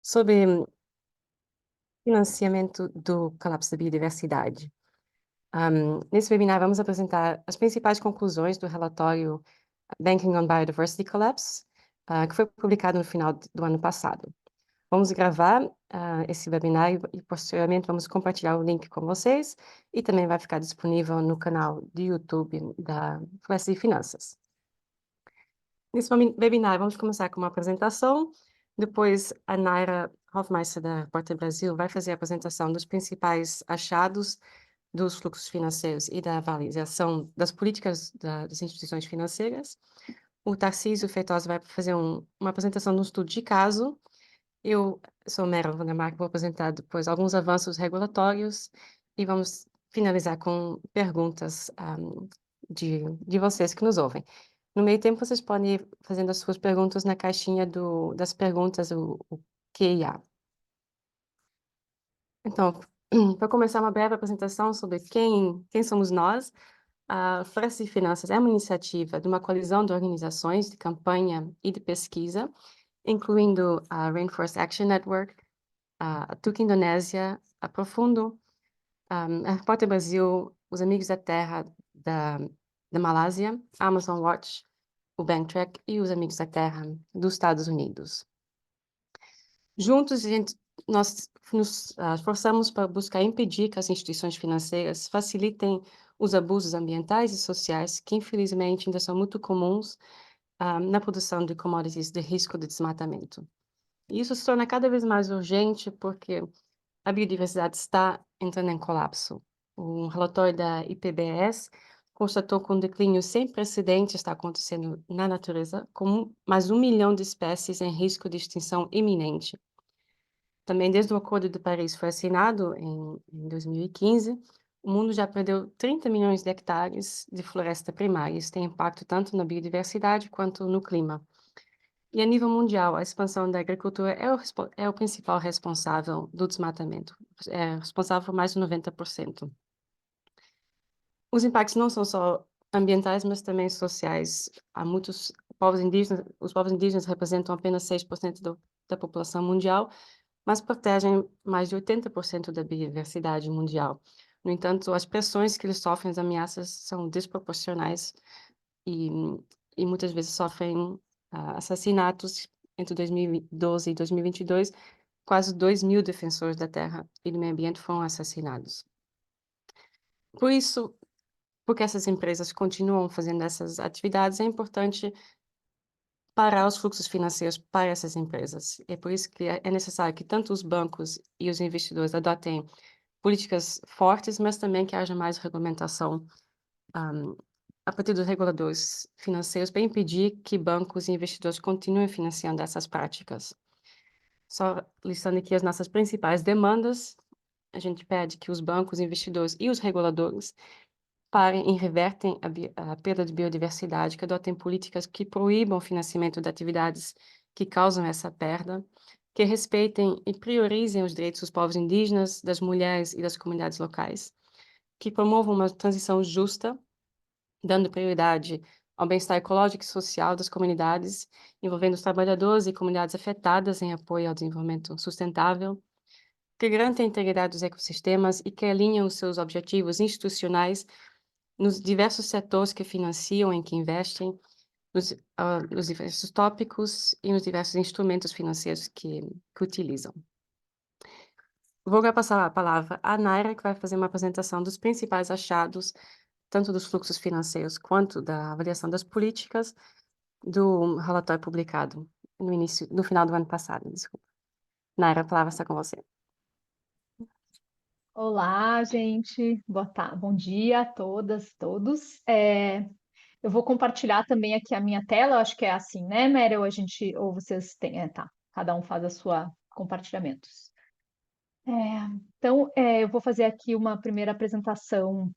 sobre financiamento do colapso da biodiversidade. Nesse webinar, vamos apresentar as principais conclusões do relatório Banking on Biodiversity Collapse, que foi publicado no final do ano passado. Vamos gravar esse webinar e posteriormente vamos compartilhar o link com vocês e também vai ficar disponível no canal do YouTube da Fluência de Finanças. Nesse webinar, vamos começar com uma apresentação, depois a Naira Hofmeister, da Repórter Brasil, vai fazer a apresentação dos principais achados dos fluxos financeiros e da avaliação das políticas das instituições financeiras. O Tarcísio Feitosa vai fazer uma apresentação de um estudo de caso. Eu sou Meryl Vandermark, vou apresentar depois alguns avanços regulatórios e vamos finalizar com perguntas de vocês que nos ouvem. No meio tempo, vocês podem ir fazendo as suas perguntas na caixinha das perguntas, o Q&A. Então, para começar uma breve apresentação sobre quem somos nós, a Floresta de Finanças é uma iniciativa de uma coalizão de organizações de campanha e de pesquisa, incluindo a Rainforest Action Network, a Tuca Indonésia, a Profundo, a Repórter Brasil, os Amigos da Terra da Malásia, a Amazon Watch, o Banktrack e os Amigos da Terra dos Estados Unidos. Juntos, nós nos esforçamos para buscar impedir que as instituições financeiras facilitem os abusos ambientais e sociais que, infelizmente, ainda são muito comuns na produção de commodities de risco de desmatamento. E isso se torna cada vez mais urgente porque a biodiversidade está entrando em colapso. Um relatório da IPBES constatou que um declínio sem precedentes está acontecendo na natureza, com mais 1 milhão de espécies em risco de extinção iminente. Também, desde o Acordo de Paris foi assinado em 2015, o mundo já perdeu 30 milhões de hectares de floresta primária. Isso tem impacto tanto na biodiversidade quanto no clima. E a nível mundial, a expansão da agricultura é o principal responsável do desmatamento, é responsável por mais de 90%. Os impactos não são só ambientais, mas também sociais. Há muitos povos indígenas, os povos indígenas representam apenas 6% da população mundial, mas protegem mais de 80% da biodiversidade mundial. No entanto, as pressões que eles sofrem, as ameaças, são desproporcionais e, e muitas vezes sofrem assassinatos. Entre 2012 e 2022, quase 2.000 defensores da terra e do meio ambiente foram assassinados. Por isso, porque essas empresas continuam fazendo essas atividades, é importante parar os fluxos financeiros para essas empresas. É por isso que é necessário que tanto os bancos e os investidores adotem políticas fortes, mas também que haja mais regulamentação a partir dos reguladores financeiros para impedir que bancos e investidores continuem financiando essas práticas. Só listando aqui as nossas principais demandas, a gente pede que os bancos, investidores e os reguladores parem e revertem a perda de biodiversidade, que adotem políticas que proíbam o financiamento de atividades que causam essa perda, que respeitem e priorizem os direitos dos povos indígenas, das mulheres e das comunidades locais, que promovam uma transição justa, dando prioridade ao bem-estar ecológico e social das comunidades, envolvendo os trabalhadores e comunidades afetadas em apoio ao desenvolvimento sustentável, que garantem a integridade dos ecossistemas e que alinham os seus objetivos institucionais nos diversos setores que financiam, em que investem, nos diversos tópicos e nos diversos instrumentos financeiros que utilizam. Vou agora passar a palavra à Naira, que vai fazer uma apresentação dos principais achados, tanto dos fluxos financeiros quanto da avaliação das políticas do relatório publicado no final do ano passado. Desculpa. Naira, a palavra está com você. Olá, gente. Bom dia a todas, todos. Eu vou compartilhar também aqui a minha tela. Eu acho que é assim, né, Meryl? Ou vocês têm, tá? Cada um faz a sua compartilhamentos. Então, eu vou fazer aqui uma primeira apresentação.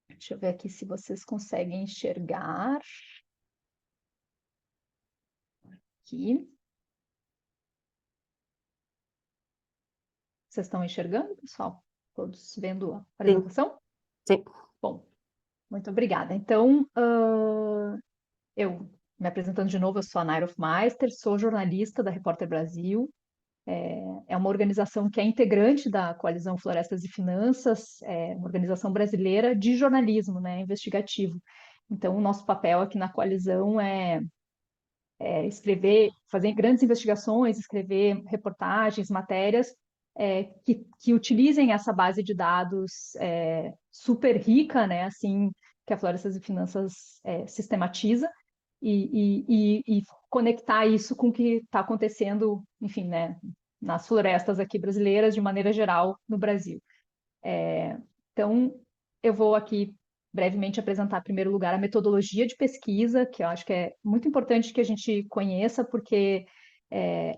Deixa eu ver aqui se vocês conseguem enxergar. Aqui. Vocês estão enxergando, pessoal? Todos vendo a apresentação? Sim. Bom, muito obrigada. Então, eu me apresentando de novo, eu sou a Naira Hofmeister, sou jornalista da Repórter Brasil. é uma organização que é integrante da Coalizão Florestas e Finanças, é uma organização brasileira de jornalismo, né, investigativo. Então, o nosso papel aqui na coalizão escrever, fazer grandes investigações, escrever reportagens, matérias que utilizem essa base de dados super rica, né, assim, que a Florestas e Finanças sistematiza e conectar isso com o que está acontecendo, enfim, né, nas florestas aqui brasileiras, de maneira geral, no Brasil. Então, eu vou aqui brevemente apresentar, em primeiro lugar, a metodologia de pesquisa, que eu acho que é muito importante que a gente conheça, porque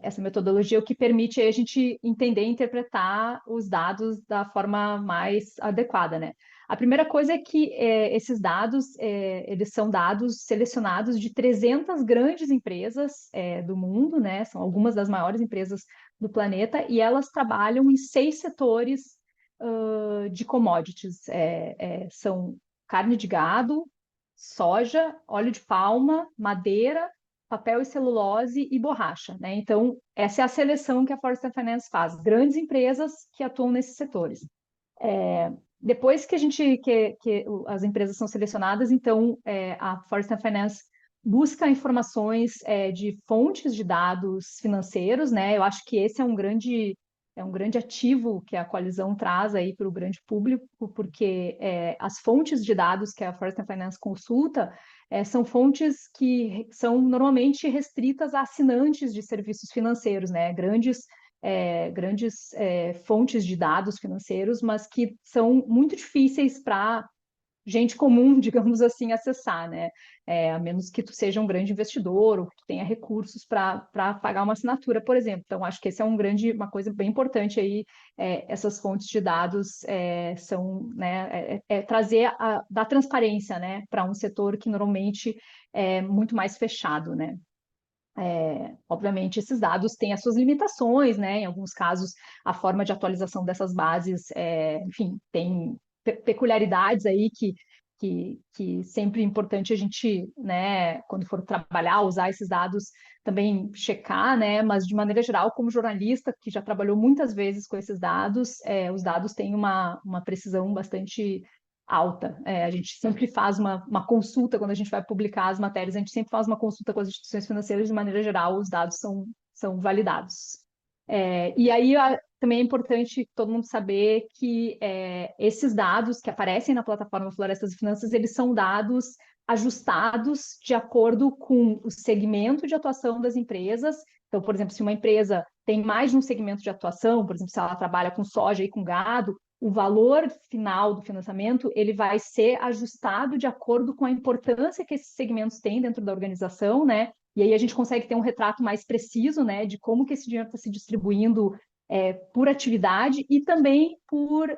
essa metodologia é o que permite a gente entender e interpretar os dados da forma mais adequada, né? A primeira coisa é que esses dados, eles são dados selecionados de 300 grandes empresas do mundo, né? São algumas das maiores empresas do planeta, e elas trabalham em 6 setores de commodities. São carne de gado, soja, óleo de palma, madeira, papel e celulose e borracha, né? Então, essa é a seleção que a Forrester Finance faz, grandes empresas que atuam nesses setores. Depois que as empresas são selecionadas, então a Forrester Finance busca informações de fontes de dados financeiros, né? Eu acho que esse é um grande ativo que a coalizão traz aí para o grande público, porque as fontes de dados que a Forrester Finance consulta são fontes que são normalmente restritas a assinantes de serviços financeiros, né? Grandes fontes de dados financeiros, mas que são muito difíceis para gente comum, digamos assim, acessar, né? A menos que tu seja um grande investidor ou que tu tenha recursos para pagar uma assinatura, por exemplo. Então, acho que esse é uma coisa bem importante aí. Essas fontes de dados são, né, trazer dar transparência, né, para um setor que normalmente é muito mais fechado, né? Obviamente, esses dados têm as suas limitações, né? Em alguns casos, a forma de atualização dessas bases, enfim, tem peculiaridades aí que sempre é importante a gente, né, quando for trabalhar, usar esses dados, também checar, né? Mas, de maneira geral, como jornalista, que já trabalhou muitas vezes com esses dados, os dados têm uma precisão bastante alta. A gente sempre faz uma consulta, quando a gente vai publicar as matérias, a gente sempre faz uma consulta com as instituições financeiras, de maneira geral, os dados são validados. E aí também é importante todo mundo saber que esses dados que aparecem na plataforma Florestas e Finanças, eles são dados ajustados de acordo com o segmento de atuação das empresas. Então, por exemplo, se uma empresa tem mais de um segmento de atuação, por exemplo, se ela trabalha com soja e com gado, o valor final do financiamento ele vai ser ajustado de acordo com a importância que esses segmentos têm dentro da organização, né? E aí a gente consegue ter um retrato mais preciso, né, de como que esse dinheiro está se distribuindo por atividade e também por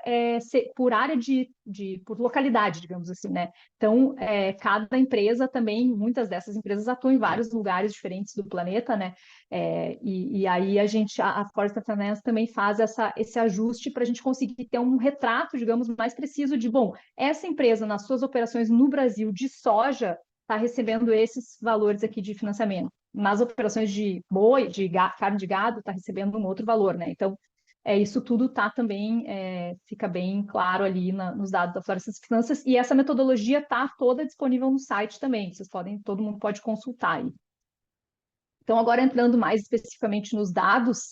área por localidade, digamos assim, né? Então, cada empresa também, muitas dessas empresas atuam em vários lugares diferentes do planeta, né? E aí a Forrester Finance também faz esse ajuste para a gente conseguir ter um retrato, digamos, mais preciso de, bom, essa empresa nas suas operações no Brasil de soja está recebendo esses valores aqui de financiamento. Nas operações de boi, carne de gado, está recebendo um outro valor, né? Então, isso tudo fica bem claro ali nos dados da Florestas e Finanças, e essa metodologia está toda disponível no site também, todo mundo pode consultar aí. Então, agora entrando mais especificamente nos dados,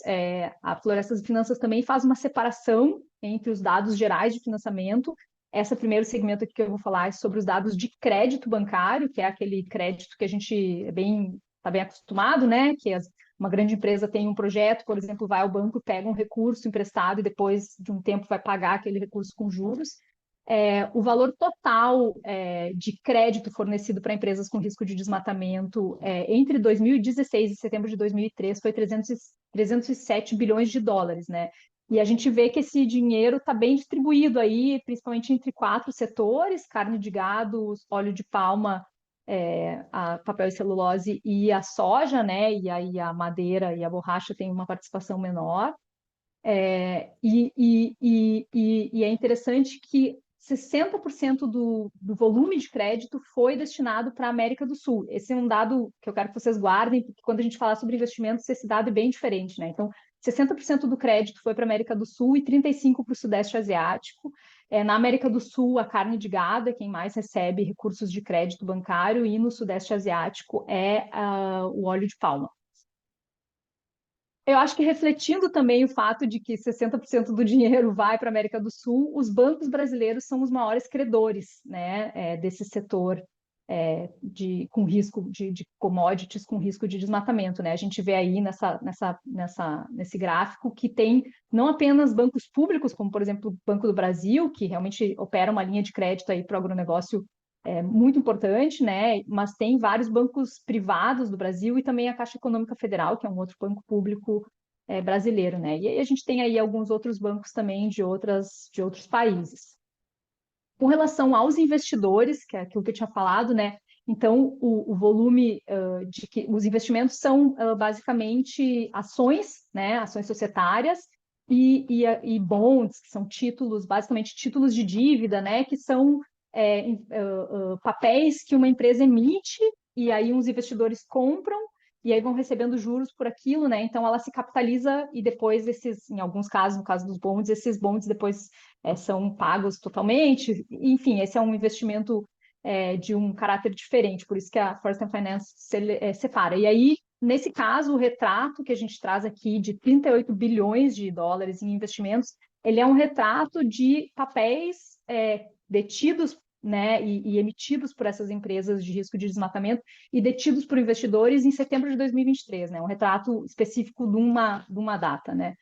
a Florestas e Finanças também faz uma separação entre os dados gerais de financiamento. Esse primeiro segmento aqui que eu vou falar é sobre os dados de crédito bancário, que é aquele crédito que a gente está bem acostumado, né? Que uma grande empresa tem um projeto, por exemplo, vai ao banco, pega um recurso emprestado e depois de um tempo vai pagar aquele recurso com juros. O valor total de crédito fornecido para empresas com risco de desmatamento entre 2016 e setembro de 2003 foi 307 bilhões de dólares, né? E a gente vê que esse dinheiro está bem distribuído aí, principalmente entre 4 setores: carne de gado, óleo de palma, a papel e celulose e a soja, né? E aí a madeira e a borracha têm uma participação menor. E é interessante que 60% do volume de crédito foi destinado para a América do Sul. Esse é um dado que eu quero que vocês guardem, porque quando a gente falar sobre investimentos, esse dado é bem diferente, né? Então, 60% do crédito foi para a América do Sul e 35% para o Sudeste Asiático. Na América do Sul, a carne de gado é quem mais recebe recursos de crédito bancário e no Sudeste Asiático é o óleo de palma. Eu acho que refletindo também o fato de que 60% do dinheiro vai para a América do Sul, os bancos brasileiros são os maiores credores, né, desse setor com risco de commodities com risco de desmatamento, né? A gente vê aí nesse gráfico que tem não apenas bancos públicos, como por exemplo o Banco do Brasil, que realmente opera uma linha de crédito aí para o agronegócio muito importante, né? Mas tem vários bancos privados do Brasil e também a Caixa Econômica Federal, que é um outro banco público brasileiro, né? E aí a gente tem aí alguns outros bancos também de outros países. Com relação aos investidores, que é aquilo que eu tinha falado, né? Então, o volume de que os investimentos são basicamente ações, né? Ações societárias e bonds, que são títulos, basicamente títulos de dívida, né? Que são papéis que uma empresa emite e aí uns investidores compram e aí vão recebendo juros por aquilo, né? Então ela se capitaliza e depois em alguns casos, no caso dos bonds, esses bonds depois são pagos totalmente. Enfim, esse é um investimento de um caráter diferente, por isso que a First Finance separa. E aí, nesse caso, o retrato que a gente traz aqui de 38 bilhões de dólares em investimentos, ele é um retrato de papéis detidos, né, e emitidos por essas empresas de risco de desmatamento e detidos por investidores em setembro de 2023, né, um retrato específico de uma data, né,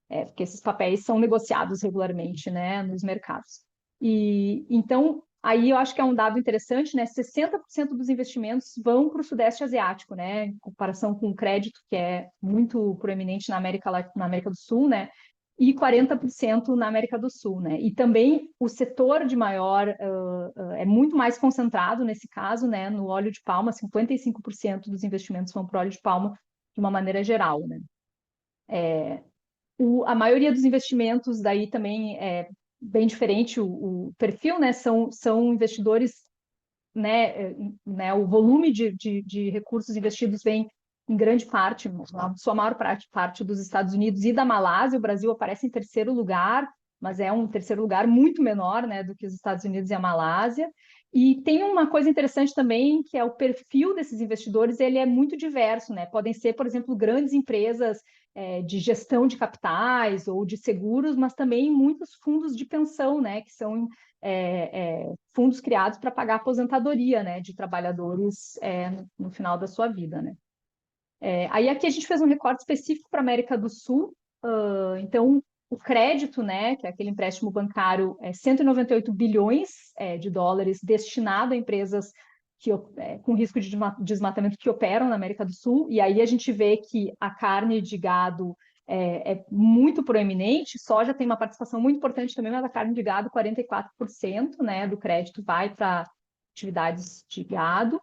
porque esses papéis são negociados regularmente, né, nos mercados. E então, aí eu acho que é um dado interessante, né, 60% dos investimentos vão para o Sudeste Asiático, né, em comparação com o crédito, que é muito proeminente na América do Sul, né, e 40% na América do Sul, né? E também o setor de maior é muito mais concentrado nesse caso, né? No óleo de palma, 55% dos investimentos vão para o óleo de palma de uma maneira geral, né? A maioria dos investimentos daí também é bem diferente o perfil, né? São investidores, né? O volume de recursos investidos vem em grande parte, a sua maior parte dos Estados Unidos e da Malásia. O Brasil aparece em terceiro lugar, mas é um terceiro lugar muito menor, né, do que os Estados Unidos e a Malásia. E tem uma coisa interessante também, que é o perfil desses investidores, ele é muito diverso, né? Podem ser, por exemplo, grandes empresas de gestão de capitais ou de seguros, mas também muitos fundos de pensão, né, que são fundos criados para pagar a aposentadoria, né, de trabalhadores no final da sua vida, né. Aí aqui a gente fez um recorte específico para a América do Sul. Então, o crédito, né, que é aquele empréstimo bancário, 198 bilhões de dólares destinado a empresas com risco de desmatamento que operam na América do Sul. E aí a gente vê que a carne de gado é muito proeminente, soja tem uma participação muito importante também, mas a carne de gado, 44%, né, do crédito vai para atividades de gado.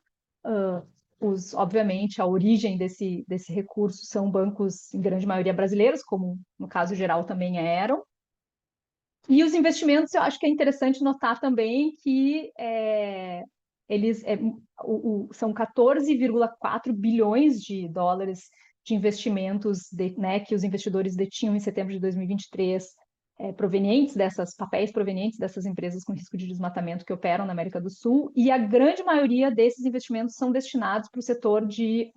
Obviamente, a origem desse recurso são bancos, em grande maioria, brasileiros, como no caso geral também eram. E os investimentos, eu acho que é interessante notar também que eles são 14,4 bilhões de dólares de investimentos né, que os investidores detinham em setembro de 2023, papéis provenientes dessas empresas com risco de desmatamento que operam na América do Sul, e a grande maioria desses investimentos são destinados para o setor de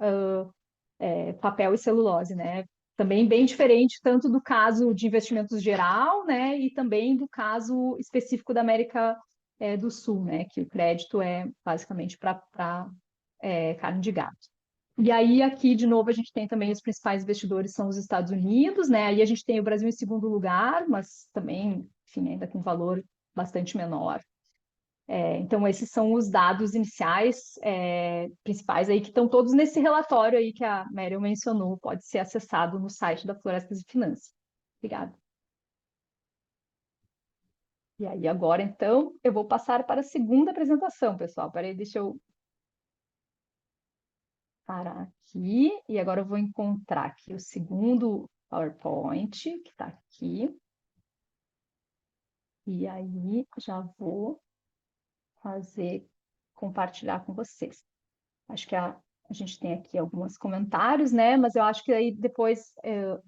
papel e celulose, né? Também bem diferente tanto do caso de investimentos geral, né, e também do caso específico da América do Sul, né, que o crédito é basicamente para carne de gado. E aí, aqui, de novo, a gente tem também os principais investidores são os Estados Unidos, né? Aí a gente tem o Brasil em segundo lugar, mas também, enfim, ainda com valor bastante menor. Então, esses são os dados iniciais principais aí, que estão todos nesse relatório aí que a Meryl mencionou, pode ser acessado no site da Florestas e Finanças. Obrigada. E aí, agora, então, eu vou passar para a segunda apresentação, pessoal. Peraí, deixa eu parar aqui. E agora eu vou encontrar aqui o segundo PowerPoint, que está aqui. E aí, já vou compartilhar com vocês. Acho que A gente tem aqui alguns comentários, né? Mas eu acho que aí depois,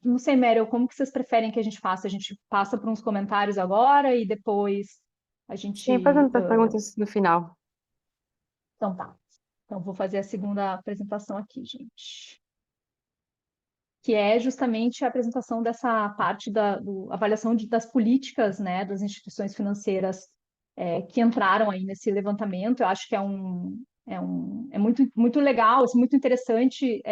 não sei, Meryl, como que vocês preferem que a gente faça? A gente passa por uns comentários agora e depois a Sim, gente. fazendo as perguntas no final. Então tá. Então vou fazer a segunda apresentação aqui, gente. Que é justamente a apresentação dessa parte da avaliação das políticas, né, das instituições financeiras que entraram aí nesse levantamento. Eu acho que é muito legal, assim, muito interessante,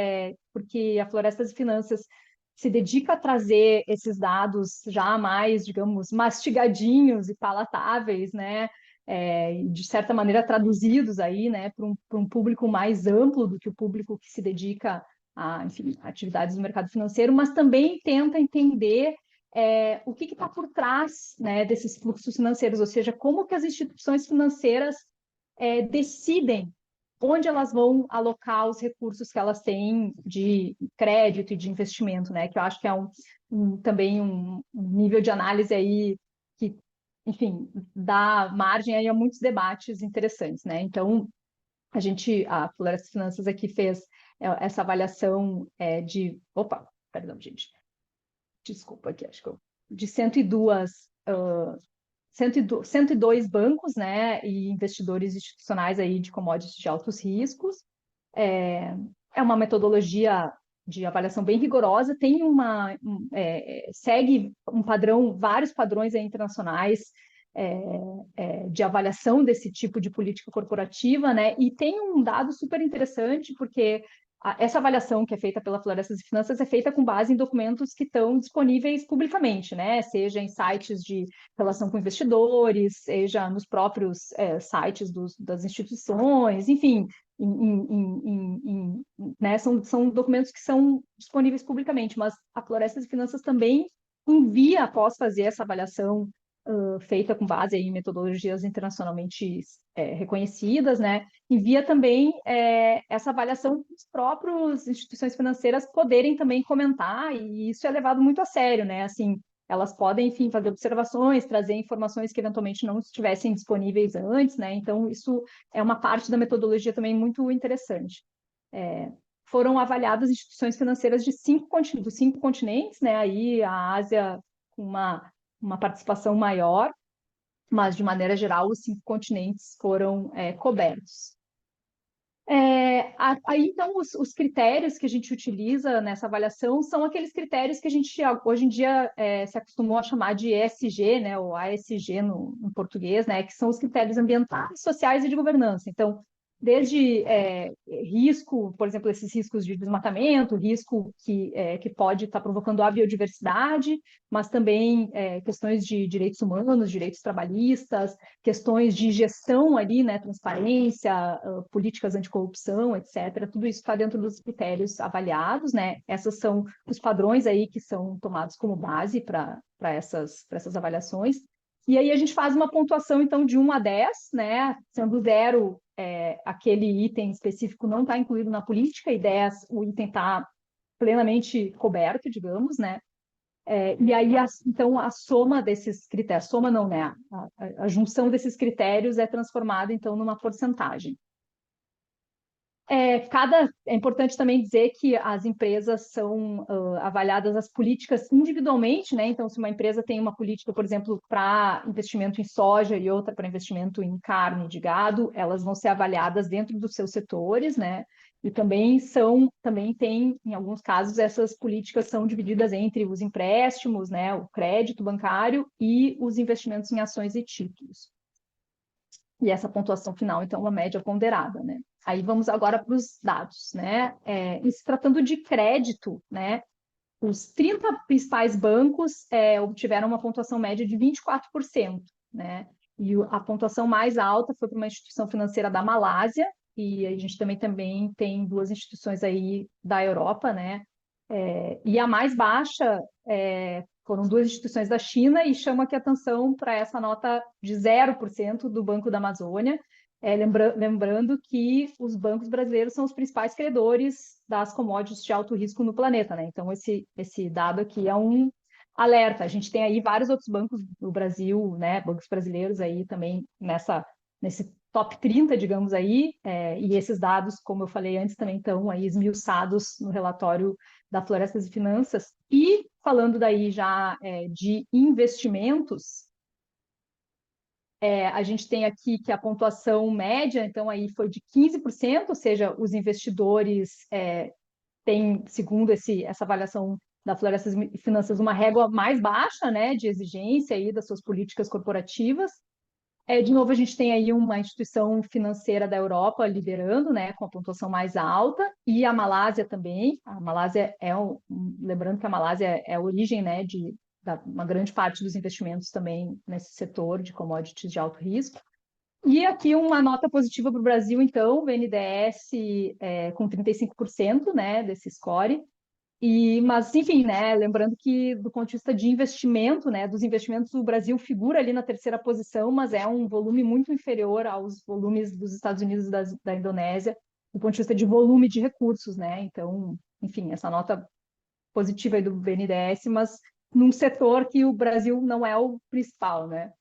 porque a Florestas e Finanças se dedica a trazer esses dados já mais, digamos, mastigadinhos e palatáveis, né, de certa maneira traduzidos aí, né, para um público mais amplo do que o público que se dedica a, enfim, atividades do mercado financeiro, mas também tenta entender o que está por trás, né, desses fluxos financeiros, ou seja, como que as instituições financeiras decidem onde elas vão alocar os recursos que elas têm de crédito e de investimento, né? Que eu acho que é também um nível de análise aí que, enfim, dá margem aí a muitos debates interessantes, né? Então, a Florestas Finanças aqui fez essa avaliação opa, perdão, gente, desculpa aqui, acho que de 102 bancos, né, e investidores institucionais aí de commodities de altos riscos. É uma metodologia de avaliação bem rigorosa, segue um padrão, vários padrões aí internacionais de avaliação desse tipo de política corporativa, né? E tem um dado super interessante, porque essa avaliação que é feita pela Florestas e Finanças é feita com base em documentos que estão disponíveis publicamente, né? Seja em sites de relação com investidores, seja nos próprios sites das instituições, enfim, né? São documentos que são disponíveis publicamente, mas a Florestas e Finanças também envia, após fazer essa avaliação feita com base em metodologias internacionalmente reconhecidas, né? Envia também essa avaliação para os próprios instituições financeiras poderem também comentar, e isso é levado muito a sério, né? Assim, elas podem, enfim, fazer observações, trazer informações que eventualmente não estivessem disponíveis antes, né? Então, isso é uma parte da metodologia também muito interessante. Foram avaliadas instituições financeiras dos 5 continentes, né? Aí a Ásia com uma participação maior, mas de maneira geral os 5 continentes foram cobertos. Aí, então, os critérios que a gente utiliza nessa avaliação são aqueles critérios que a gente, hoje em dia, se acostumou a chamar de ESG, né, ou ASG no português, né, que são os critérios ambientais, sociais e de governança. Então, desde risco, por exemplo, esses riscos de desmatamento, risco que pode estar provocando a biodiversidade, mas também questões de direitos humanos, direitos trabalhistas, questões de gestão ali, né, transparência, políticas anticorrupção, etc. Tudo isso está dentro dos critérios avaliados, né? Esses são os padrões aí que são tomados como base para essas avaliações. E aí a gente faz uma pontuação, então, de 1 a 10, né? Sendo 0 aquele item específico não está incluído na política, e 10 o item está plenamente coberto, digamos, né? E aí, então, a soma desses critérios, soma não, né? A junção desses critérios é transformada, então, numa porcentagem. É importante também dizer que as empresas são avaliadas as políticas individualmente, né? Então, se uma empresa tem uma política, por exemplo, para investimento em soja e outra para investimento em carne de gado, elas vão ser avaliadas dentro dos seus setores, né? E também tem, em alguns casos, essas políticas são divididas entre os empréstimos, né? O crédito bancário e os investimentos em ações e títulos. E essa pontuação final, então, uma média ponderada, né? Aí vamos agora para os dados, né? Se tratando de crédito, né? Os 30 principais bancos obtiveram uma pontuação média de 24%, né? E a pontuação mais alta foi para uma instituição financeira da Malásia, e a gente também tem 2 instituições aí da Europa, né? E a mais baixa foram 2 instituições da China, e chama aqui a atenção para essa nota de 0% do Banco da Amazônia, lembrando que os bancos brasileiros são os principais credores das commodities de alto risco no planeta, né? Então, esse dado aqui é um alerta. A gente tem aí vários outros bancos do Brasil, né? Bancos brasileiros aí também nessa nesse top 30, digamos aí, e esses dados, como eu falei antes, também estão aí esmiuçados no relatório da Florestas e Finanças. E falando daí já de investimentos, a gente tem aqui que a pontuação média, então, aí foi de 15%, ou seja, os investidores têm, segundo essa avaliação da Florestas e Finanças, uma régua mais baixa, né, de exigência aí das suas políticas corporativas. De novo, a gente tem aí uma instituição financeira da Europa liderando, né, com a pontuação mais alta, e a Malásia também. A Malásia lembrando que a Malásia é a origem, né, de uma grande parte dos investimentos também nesse setor de commodities de alto risco. E aqui uma nota positiva para o Brasil, então, o BNDES com 35%, né, desse score. Mas, enfim, né, lembrando que do ponto de vista de investimento, né, dos investimentos, o Brasil figura ali na terceira posição, mas é um volume muito inferior aos volumes dos Estados Unidos e da Indonésia, do ponto de vista de volume de recursos, né? Então, enfim, essa nota positiva aí do BNDES, mas num setor que o Brasil não é o principal, né?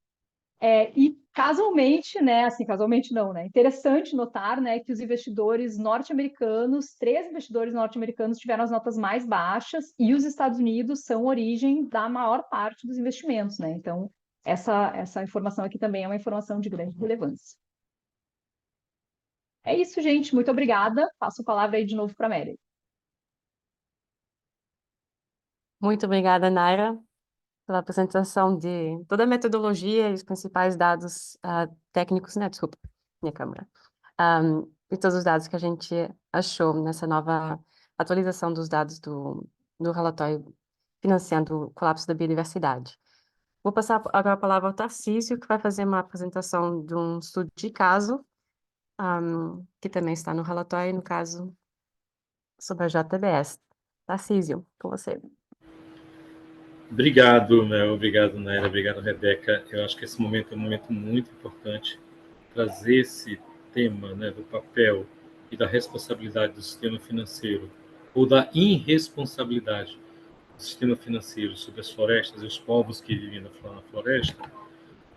E casualmente, né, assim, casualmente não, né, interessante notar, né, que os investidores norte-americanos, 3 investidores norte-americanos tiveram as notas mais baixas e os Estados Unidos são origem da maior parte dos investimentos, né, então essa informação aqui também é uma informação de grande relevância. É isso, gente, muito obrigada, passo a palavra aí de novo para a Mary. Muito obrigada, Naira, pela apresentação de toda a metodologia e os principais dados técnicos, né? Desculpa, minha câmera. E todos os dados que a gente achou nessa nova atualização dos dados do relatório financiando o colapso da biodiversidade. Vou passar agora a palavra ao Tarcísio, que vai fazer uma apresentação de um estudo de caso, que também está no relatório, no caso, sobre a JBS. Tarcísio, com você. Obrigado, Mel. Obrigado, Naira. Obrigado, Rebeca. Eu acho que esse momento é um momento muito importante. Trazer esse tema, né, do papel e da responsabilidade do sistema financeiro, ou da irresponsabilidade do sistema financeiro sobre as florestas e os povos que vivem na floresta,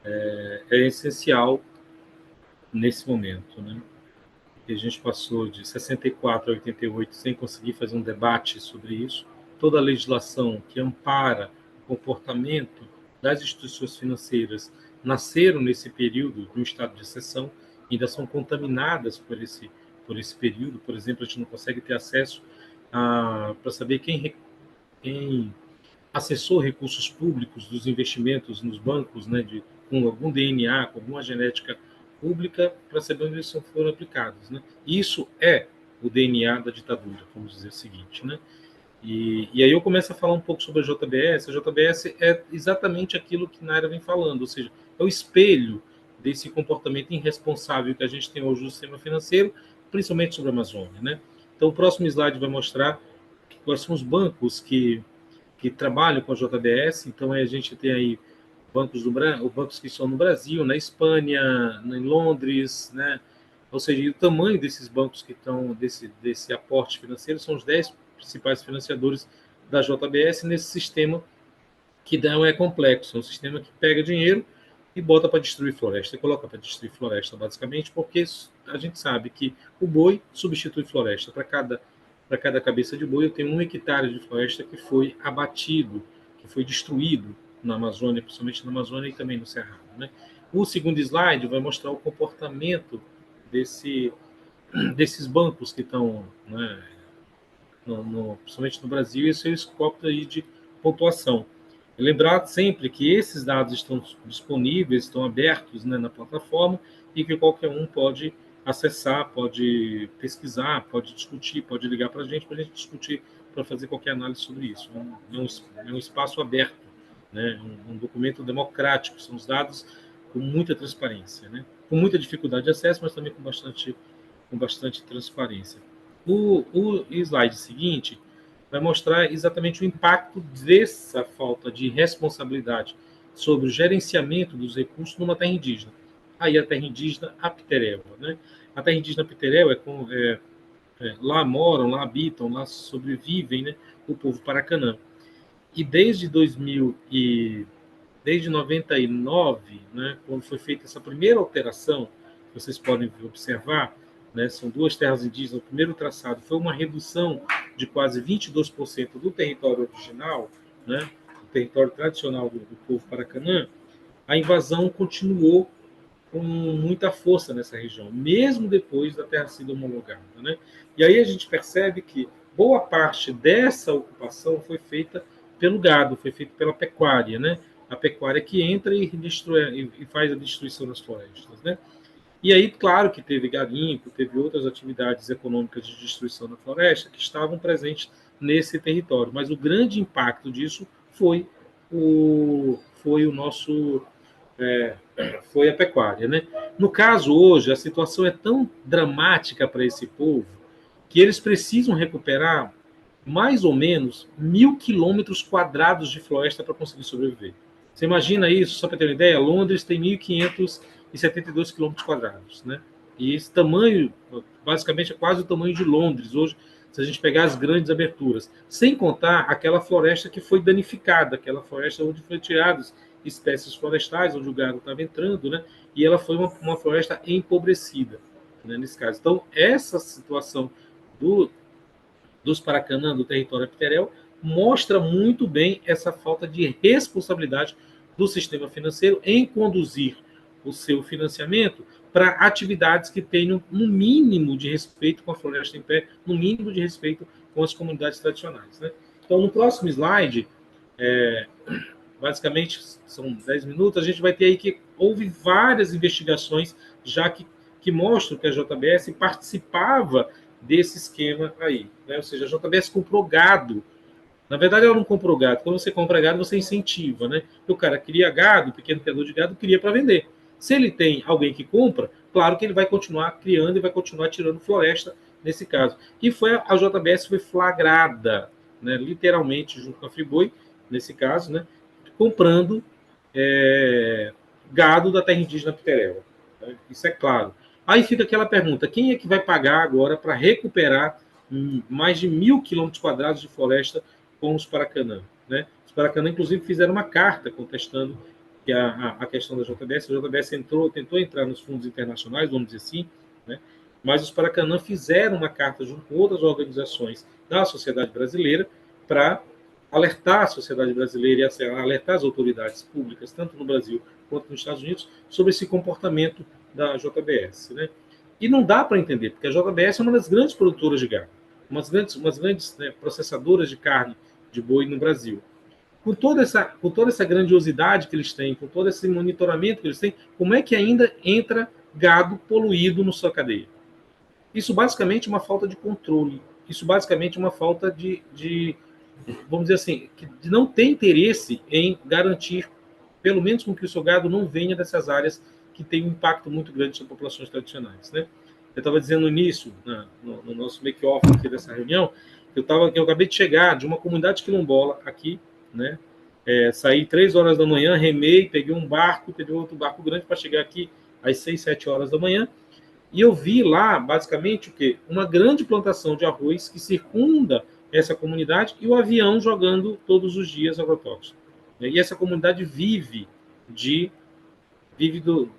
é essencial nesse momento, né? E a gente passou de 64 a 88 sem conseguir fazer um debate sobre isso. Toda a legislação que ampara o comportamento das instituições financeiras nasceram nesse período do estado de exceção, ainda são contaminadas por esse período. Por exemplo, a gente não consegue ter acesso para saber quem acessou recursos públicos dos investimentos nos bancos, né, com algum DNA, com alguma genética pública, para saber onde eles foram aplicados. Né? Isso é o DNA da ditadura, vamos dizer o seguinte. Né? E aí eu começo a falar um pouco sobre a JBS. A JBS é exatamente aquilo que Naira vem falando, ou seja, é o espelho desse comportamento irresponsável que a gente tem hoje no sistema financeiro, principalmente sobre a Amazônia. Né? Então, o próximo slide vai mostrar quais são os bancos que trabalham com a JBS. Então, a gente tem aí bancos que estão no Brasil, na Espanha, em Londres, né? Ou seja, o tamanho desses bancos que estão, desse aporte financeiro, são os 10 principais financiadores da JBS nesse sistema que não é complexo, é um sistema que pega dinheiro e bota para destruir floresta, coloca para destruir floresta, basicamente, porque a gente sabe que o boi substitui floresta. Para cada cabeça de boi, eu tenho 1 hectare de floresta que foi abatido, que foi destruído na Amazônia, principalmente na Amazônia e também no Cerrado. Né? O segundo slide vai mostrar o comportamento desses bancos que estão, né, principalmente no Brasil, e seu escopo aí de pontuação. Lembrar sempre que esses dados estão disponíveis, estão abertos, né, na plataforma, e que qualquer um pode acessar, pode pesquisar, pode discutir, pode ligar para a gente discutir, para fazer qualquer análise sobre isso. É um espaço aberto, né, um documento democrático, são os dados com muita transparência, né, com muita dificuldade de acesso, mas também com bastante transparência. O slide seguinte vai mostrar exatamente o impacto dessa falta de responsabilidade sobre o gerenciamento dos recursos numa terra indígena. Aí a terra indígena Apitereva. Né? A terra indígena Apitereva lá moram, lá habitam, lá sobrevivem, né, o povo Paracanã. E desde 99, né, quando foi feita essa primeira alteração vocês podem observar, né, são 2 terras indígenas. O primeiro traçado foi uma redução de quase 22% do território original, né, o território tradicional do povo Paracanã. A invasão continuou com muita força nessa região, mesmo depois da terra sido homologada, né? E aí a gente percebe que boa parte dessa ocupação foi feita pelo gado, foi feita pela pecuária, né? A pecuária que entra e, e faz a destruição das florestas, né? E aí, claro que teve garimpo, teve outras atividades econômicas de destruição da floresta que estavam presentes nesse território, mas o grande impacto disso foi o nosso é, foi a pecuária, né? No caso hoje, a situação é tão dramática para esse povo que eles precisam recuperar mais ou menos 1.000 quilômetros quadrados de floresta para conseguir sobreviver. Você imagina isso? Só para ter uma ideia, Londres tem 1.572 quilômetros quadrados, né? E esse tamanho, basicamente, é quase o tamanho de Londres hoje, se a gente pegar as grandes aberturas, sem contar aquela floresta que foi danificada, aquela floresta onde foi tirados espécies florestais, onde o gado estava entrando, né? E ela foi uma floresta empobrecida, né, nesse caso. Então, essa situação do, dos Paracanã, do território epiterel, mostra muito bem essa falta de responsabilidade do sistema financeiro em conduzir o seu financiamento para atividades que tenham no mínimo de respeito com a floresta em pé, no mínimo de respeito com as comunidades tradicionais, né? Então, no próximo slide, basicamente são 10 minutos, a gente vai ter aí que houve várias investigações já que mostram que a JBS participava desse esquema aí, né? Ou seja, a JBS comprou gado. Na verdade, ela não comprou gado. Quando você compra gado, você incentiva, né? Porque o cara cria gado, o pequeno criador de gado cria para vender. Se ele tem alguém que compra, claro que ele vai continuar criando e vai continuar tirando floresta nesse caso. E a JBS foi flagrada, né, literalmente, junto com a Friboi, nesse caso, né, comprando gado da terra indígena Pitereva. Isso é claro. Aí fica aquela pergunta: quem é que vai pagar agora para recuperar mais de 1.000 quilômetros quadrados de floresta com os Paracanã, né? Os Paracanã, inclusive, fizeram uma carta contestando que a questão da JBS. A JBS tentou entrar nos fundos internacionais, vamos dizer assim, né? Mas os Paracanã fizeram uma carta junto com outras organizações da sociedade brasileira para alertar a sociedade brasileira e alertar as autoridades públicas, tanto no Brasil quanto nos Estados Unidos, sobre esse comportamento da JBS, né? E não dá para entender, porque a JBS é uma das grandes produtoras de gado, umas grandes, né, processadoras de carne de boi no Brasil. Com toda essa grandiosidade que eles têm, com todo esse monitoramento que eles têm, como é que ainda entra gado poluído na sua cadeia? Isso basicamente é uma falta de controle. Isso basicamente é uma falta vamos dizer assim, de não ter interesse em garantir, pelo menos com que o seu gado não venha dessas áreas que têm um impacto muito grande sobre populações tradicionais, né? Eu estava dizendo no início, no nosso make-off aqui dessa reunião, eu acabei de chegar de uma comunidade quilombola aqui, né? Saí 3 horas da manhã, remei, peguei um barco, peguei outro barco grande para chegar aqui às 6, 7 horas da manhã, e eu vi lá, basicamente, o quê? Uma grande plantação de arroz que circunda essa comunidade e o avião jogando todos os dias agrotóxico. E essa comunidade vive do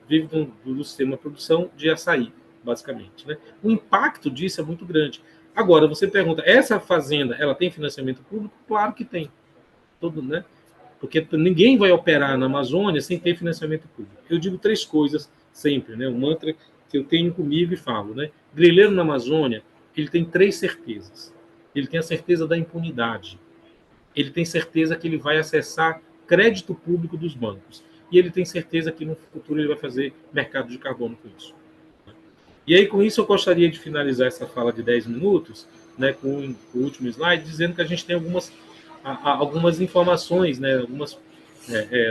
sistema de produção de açaí, basicamente, né? O impacto disso é muito grande. Agora, você pergunta, essa fazenda, ela tem financiamento público? Claro que tem. Todo, né? Porque ninguém vai operar na Amazônia sem ter financiamento público. Eu digo 3 coisas sempre, né? Um mantra que eu tenho comigo e falo, né? Grileiro na Amazônia, ele tem 3 certezas. Ele tem a certeza da impunidade. Ele tem certeza que ele vai acessar crédito público dos bancos. E ele tem certeza que no futuro ele vai fazer mercado de carbono com isso. E aí, com isso, eu gostaria de finalizar essa fala de 10 minutos, né, com o último slide, dizendo que a gente tem algumas informações, né,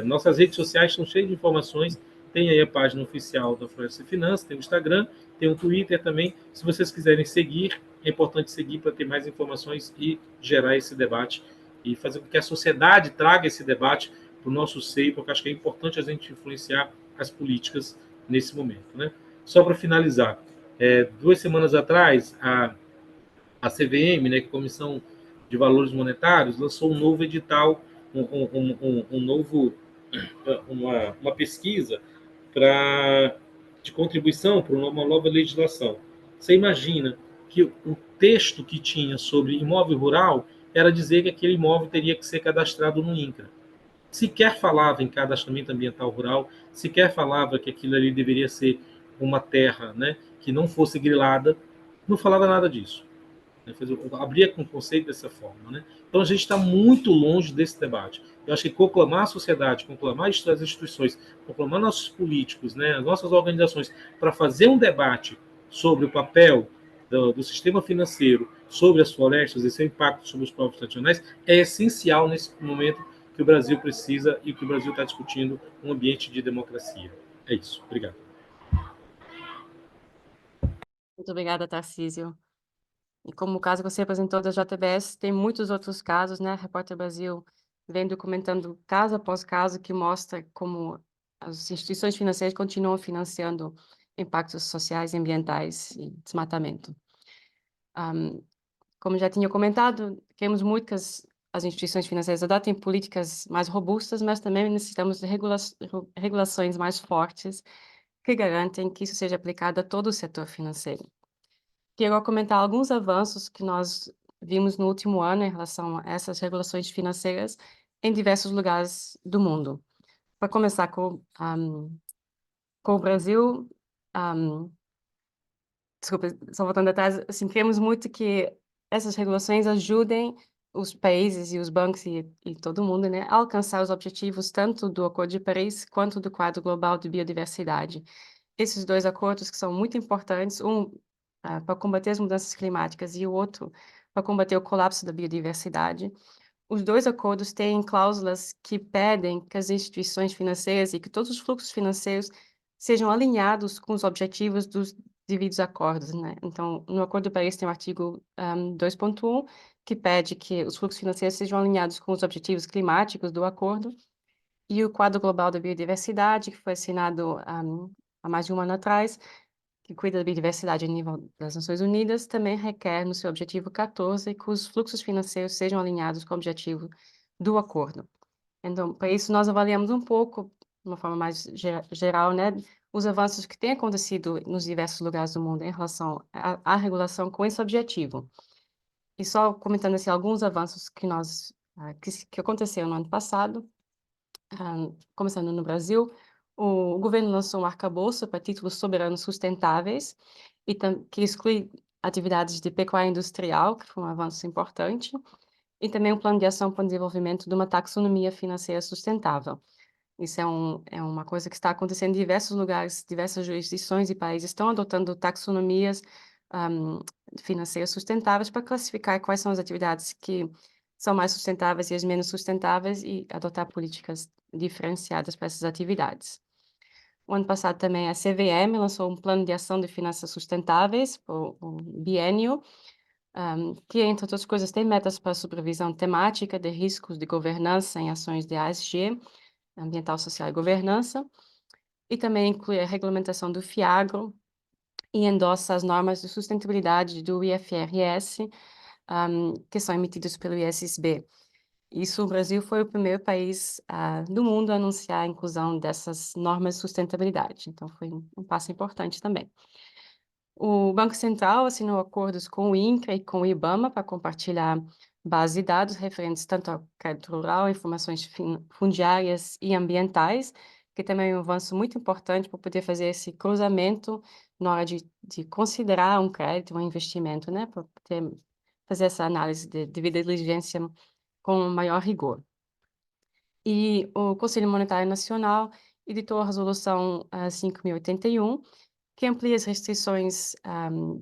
nossas redes sociais estão cheias de informações. Tem aí a página oficial da Floresta e Finanças, tem o Instagram, tem o Twitter também. Se vocês quiserem seguir, é importante seguir para ter mais informações e gerar esse debate e fazer com que a sociedade traga esse debate para o nosso seio, porque acho que é importante a gente influenciar as políticas nesse momento, né? Só para finalizar, 2 semanas atrás, a CVM, né, que é a Comissão de Valores Monetários, lançou um novo edital, uma pesquisa de contribuição para uma nova legislação. Você imagina que o texto que tinha sobre imóvel rural era dizer que aquele imóvel teria que ser cadastrado no INCRA. Sequer falava em cadastramento ambiental rural, sequer falava que aquilo ali deveria ser uma terra, né, que não fosse grilada, não falava nada disso. Abria com o conceito dessa forma. Né? Então a gente está muito longe desse debate. Eu acho que conclamar a sociedade, conclamar as instituições, conclamar nossos políticos, né, as nossas organizações, para fazer um debate sobre o papel do sistema financeiro sobre as florestas e seu impacto sobre os povos tradicionais é essencial nesse momento que o Brasil precisa e que o Brasil está discutindo um ambiente de democracia. É isso. Obrigado. Muito obrigada, Tarcísio. E como o caso que você apresentou da JBS, tem muitos outros casos, né? A Repórter Brasil vem documentando caso após caso que mostra como as instituições financeiras continuam financiando impactos sociais e ambientais e desmatamento. Como já tinha comentado, queremos muito que as instituições financeiras adotem políticas mais robustas, mas também necessitamos de regulações mais fortes que garantem que isso seja aplicado a todo o setor financeiro. Quero agora comentar alguns avanços que nós vimos no último ano em relação a essas regulações financeiras em diversos lugares do mundo. Para começar com o Brasil, desculpa, só voltando atrás, assim, queremos muito que essas regulações ajudem os países e os bancos e todo mundo, né, a alcançar os objetivos tanto do Acordo de Paris quanto do Quadro Global de Biodiversidade. Esses dois acordos que são muito importantes, para combater as mudanças climáticas e o outro para combater o colapso da biodiversidade. Os dois acordos têm cláusulas que pedem que as instituições financeiras e que todos os fluxos financeiros sejam alinhados com os objetivos dos devidos acordos, né. Então, no Acordo de Paris tem o artigo 2.1, que pede que os fluxos financeiros sejam alinhados com os objetivos climáticos do acordo, e o Quadro Global da Biodiversidade, que foi assinado há mais de um ano atrás, que cuida da biodiversidade a nível das Nações Unidas, também requer no seu objetivo 14 que os fluxos financeiros sejam alinhados com o objetivo do acordo. Então, para isso, nós avaliamos um pouco, de uma forma mais geral, né, os avanços que têm acontecido nos diversos lugares do mundo em relação à regulação com esse objetivo. E só comentando assim, alguns avanços que aconteceram no ano passado, começando no Brasil, o governo lançou um arcabouço para títulos soberanos sustentáveis, que exclui atividades de pecuária industrial, que foi um avanço importante, e também um plano de ação para o desenvolvimento de uma taxonomia financeira sustentável. Isso é uma coisa que está acontecendo em diversos lugares, diversas jurisdições e países estão adotando taxonomias financeiras sustentáveis para classificar quais são as atividades que são mais sustentáveis e as menos sustentáveis e adotar políticas diferenciadas para essas atividades. O ano passado também a CVM lançou um plano de ação de finanças sustentáveis, o biênio, que, entre outras coisas, tem metas para a supervisão temática de riscos de governança em ações de ASG, ambiental, social e governança, e também inclui a regulamentação do FIAGRO e endossa as normas de sustentabilidade do IFRS, que são emitidas pelo ISSB. Isso, o Brasil foi o primeiro país do mundo a anunciar a inclusão dessas normas de sustentabilidade, então foi um passo importante também. O Banco Central assinou acordos com o INCRA e com o IBAMA para compartilhar bases de dados referentes tanto ao crédito rural, informações fundiárias e ambientais, que também é um avanço muito importante para poder fazer esse cruzamento na hora de considerar um crédito, um investimento, né, para poder fazer essa análise de devida diligência com maior rigor. E o Conselho Monetário Nacional editou a Resolução 5.081, que amplia as restrições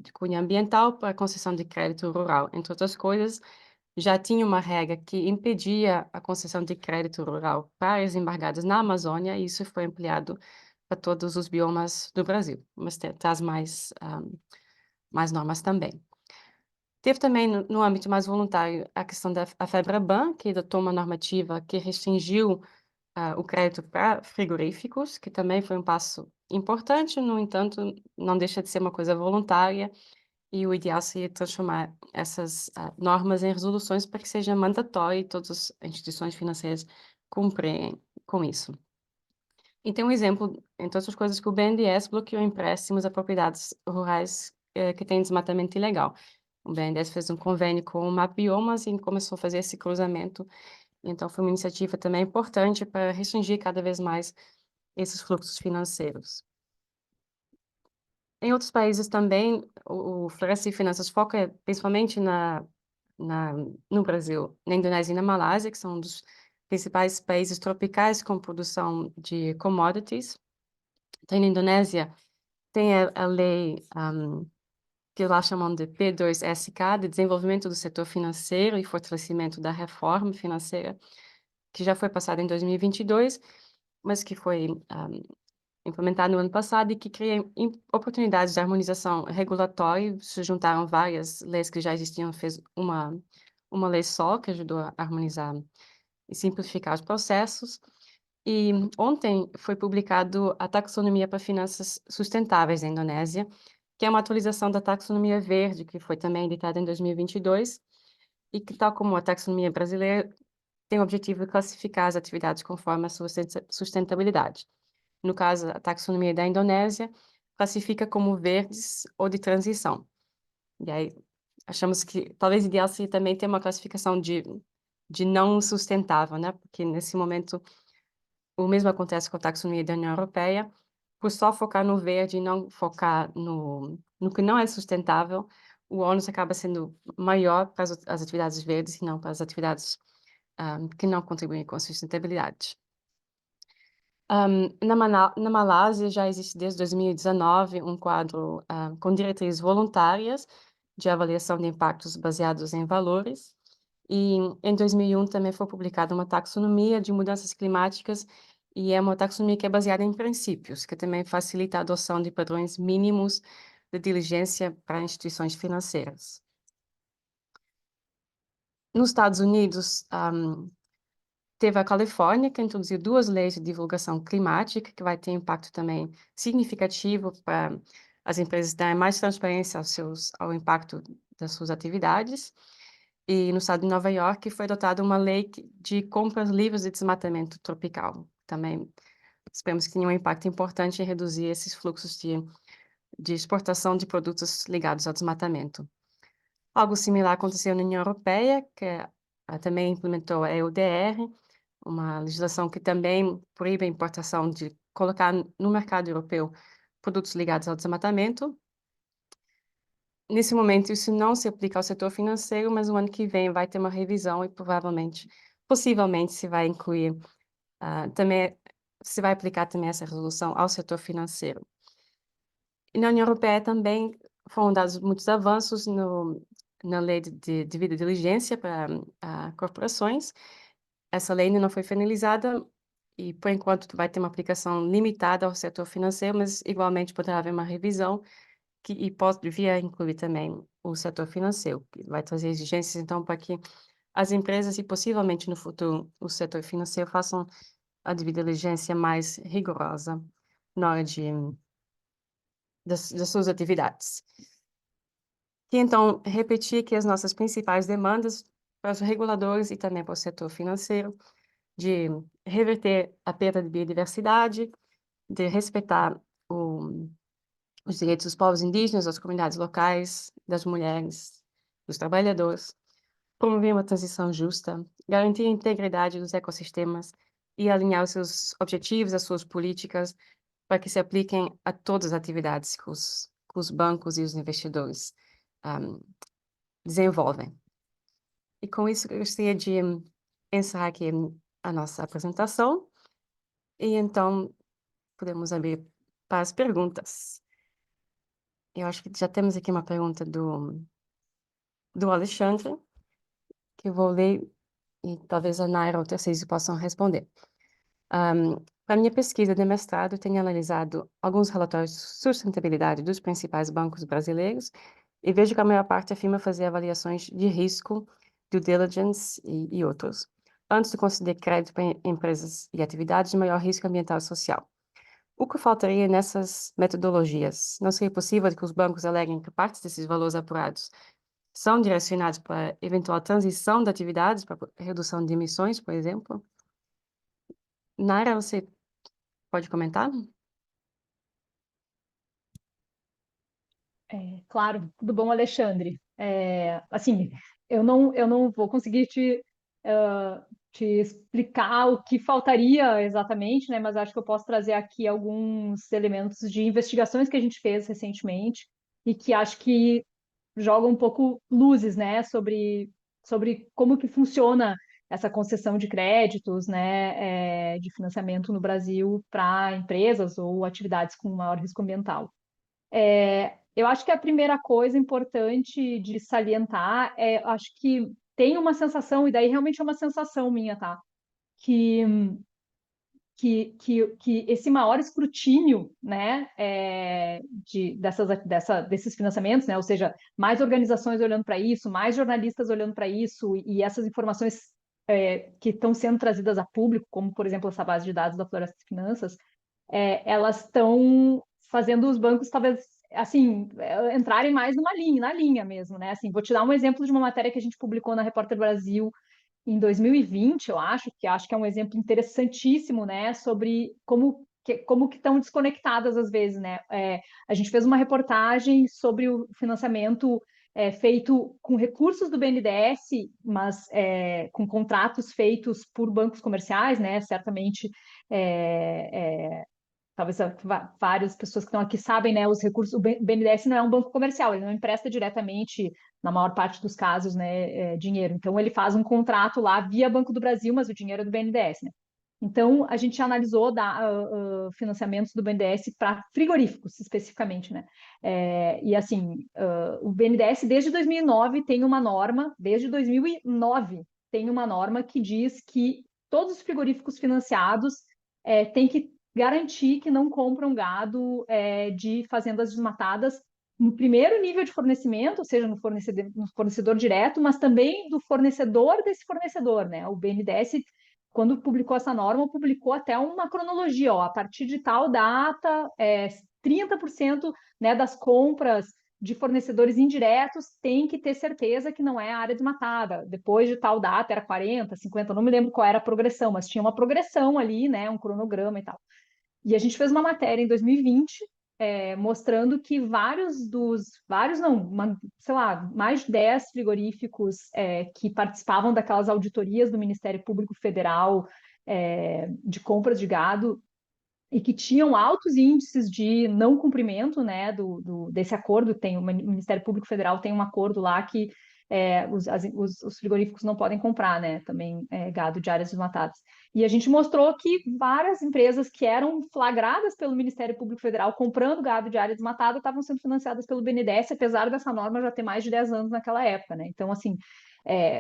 de cunho ambiental para a concessão de crédito rural. Entre outras coisas, já tinha uma regra que impedia a concessão de crédito rural para áreas embargadas na Amazônia, e isso foi ampliado para todos os biomas do Brasil, mas traz mais normas também. Teve também, no âmbito mais voluntário, a questão da FEBRABAN, que adotou uma normativa que restringiu o crédito para frigoríficos, que também foi um passo importante, no entanto, não deixa de ser uma coisa voluntária, e o ideal seria transformar essas normas em resoluções para que seja mandatório e todas as instituições financeiras cumprirem com isso. E tem um exemplo, entre outras coisas, que o BNDES bloqueou empréstimos a propriedades rurais que têm desmatamento ilegal. O BNDES fez um convênio com o MapBiomas e começou a fazer esse cruzamento. Então, foi uma iniciativa também importante para restringir cada vez mais esses fluxos financeiros. Em outros países também, o Floresce e Finanças foca principalmente no Brasil, na Indonésia e na Malásia, que são um dos principais países tropicais com produção de commodities. Então, na Indonésia, tem a lei que lá chamam de P2SK, de desenvolvimento do setor financeiro e fortalecimento da reforma financeira, que já foi passada em 2022, mas que foi implementado no ano passado e que cria oportunidades de harmonização regulatória. Se juntaram várias leis que já existiam, fez uma lei só que ajudou a harmonizar e simplificar os processos. E ontem foi publicado a Taxonomia para Finanças Sustentáveis da Indonésia, que é uma atualização da Taxonomia Verde, que foi também editada em 2022, e que, tal como a taxonomia brasileira, tem o objetivo de classificar as atividades conforme a sua sustentabilidade. No caso, a taxonomia da Indonésia classifica como verdes ou de transição. E aí, achamos que talvez ideal seria também ter uma classificação de não sustentável, né? Porque nesse momento o mesmo acontece com a taxonomia da União Europeia, por só focar no verde e não focar no que não é sustentável, o ônus acaba sendo maior para as atividades verdes e não para as atividades que não contribuem com a sustentabilidade. Na Malásia já existe desde 2019 um quadro com diretrizes voluntárias de avaliação de impactos baseados em valores, e em 2001 também foi publicada uma taxonomia de mudanças climáticas, e é uma taxonomia que é baseada em princípios, que também facilita a adoção de padrões mínimos de diligência para instituições financeiras. Nos Estados Unidos, teve a Califórnia, que introduziu 2 leis de divulgação climática, que vai ter impacto também significativo para as empresas darem mais transparência ao impacto das suas atividades. E no estado de Nova York foi adotada uma lei de compras livres de desmatamento tropical. Também esperamos que tenha um impacto importante em reduzir esses fluxos de exportação de produtos ligados ao desmatamento. Algo similar aconteceu na União Europeia, que também implementou a EUDR, uma legislação que também proíbe a importação de colocar no mercado europeu produtos ligados ao desmatamento. Nesse momento, isso não se aplica ao setor financeiro, mas no ano que vem vai ter uma revisão e possivelmente se vai incluir também, se vai aplicar também essa resolução ao setor financeiro. E na União Europeia também foram dados muitos avanços na lei de devida diligência para corporações. Essa lei ainda não foi finalizada e, por enquanto, vai ter uma aplicação limitada ao setor financeiro, mas igualmente poderá haver uma revisão e devia incluir também o setor financeiro, que vai trazer exigências, então, para que as empresas e, possivelmente, no futuro, o setor financeiro façam a devida diligência mais rigorosa na hora das suas atividades. E, então, repetir aqui as nossas principais demandas para os reguladores e também para o setor financeiro, de reverter a perda de biodiversidade, de respeitar os direitos dos povos indígenas, das comunidades locais, das mulheres, dos trabalhadores, promover uma transição justa, garantir a integridade dos ecossistemas e alinhar os seus objetivos, as suas políticas, para que se apliquem a todas as atividades que os bancos e os investidores desenvolvem. E com isso, eu gostaria de encerrar aqui a nossa apresentação, e então podemos abrir para as perguntas. Eu acho que já temos aqui uma pergunta do Alexandre, que eu vou ler e talvez a Naira ou o Tarcísio possam responder. Para minha pesquisa de mestrado, tenho analisado alguns relatórios de sustentabilidade dos principais bancos brasileiros e vejo que a maior parte afirma fazer avaliações de risco, due diligence e outros, antes de conceder crédito para empresas e atividades de maior risco ambiental e social. O que faltaria nessas metodologias? Não seria possível que os bancos aleguem que partes desses valores apurados são direcionados para eventual transição de atividades, para redução de emissões, por exemplo? Nara, você pode comentar? Claro, tudo bom, Alexandre? Assim, eu não vou conseguir te explicar o que faltaria exatamente, né? Mas acho que eu posso trazer aqui alguns elementos de investigações que a gente fez recentemente e que acho que jogam um pouco luzes, né, sobre como que funciona essa concessão de créditos, né, de financiamento no Brasil para empresas ou atividades com maior risco ambiental. Eu acho que a primeira coisa importante de salientar acho que tem uma sensação, e daí realmente é uma sensação minha, tá? Que, que esse maior escrutínio, né, desses financiamentos, né, ou seja, mais organizações olhando para isso, mais jornalistas olhando para isso, e essas informações que estão sendo trazidas a público, como, por exemplo, essa base de dados da Floresta de Finanças, elas estão fazendo os bancos, talvez, assim, entrarem mais na linha mesmo, né? Assim, vou te dar um exemplo de uma matéria que a gente publicou na Repórter Brasil em 2020, eu acho que é um exemplo interessantíssimo, né, sobre como que estão desconectadas às vezes, né? A gente fez uma reportagem sobre o financiamento feito com recursos do BNDES, mas com contratos feitos por bancos comerciais, né? Certamente talvez várias pessoas que estão aqui sabem, né, os recursos, o BNDES não é um banco comercial, ele não empresta diretamente, na maior parte dos casos, né, dinheiro. Então, ele faz um contrato lá via Banco do Brasil, mas o dinheiro é do BNDES, né? Então, a gente analisou financiamentos do BNDES para frigoríficos, especificamente, né? E, assim, o BNDES, desde 2009, tem uma norma, desde 2009, tem uma norma que diz que todos os frigoríficos financiados têm que garantir que não compram gado de fazendas desmatadas no primeiro nível de fornecimento, ou seja, no fornecedor direto, mas também do fornecedor desse fornecedor, né? O BNDES, quando publicou essa norma, publicou até uma cronologia, ó, a partir de tal data, 30%, né, das compras de fornecedores indiretos tem que ter certeza que não é área desmatada. Depois de tal data era 40, 50, não me lembro qual era a progressão, mas tinha uma progressão ali, né, um cronograma e tal. E a gente fez uma matéria em 2020, mostrando que vários não, sei lá, mais de 10 frigoríficos que participavam daquelas auditorias do Ministério Público Federal de compras de gado e que tinham altos índices de não cumprimento, né, desse acordo. O Ministério Público Federal tem um acordo lá que os frigoríficos não podem comprar, né, também gado de áreas desmatadas. E a gente mostrou que várias empresas que eram flagradas pelo Ministério Público Federal comprando gado de área desmatada estavam sendo financiadas pelo BNDES, apesar dessa norma já ter mais de 10 anos naquela época, né? Então, assim,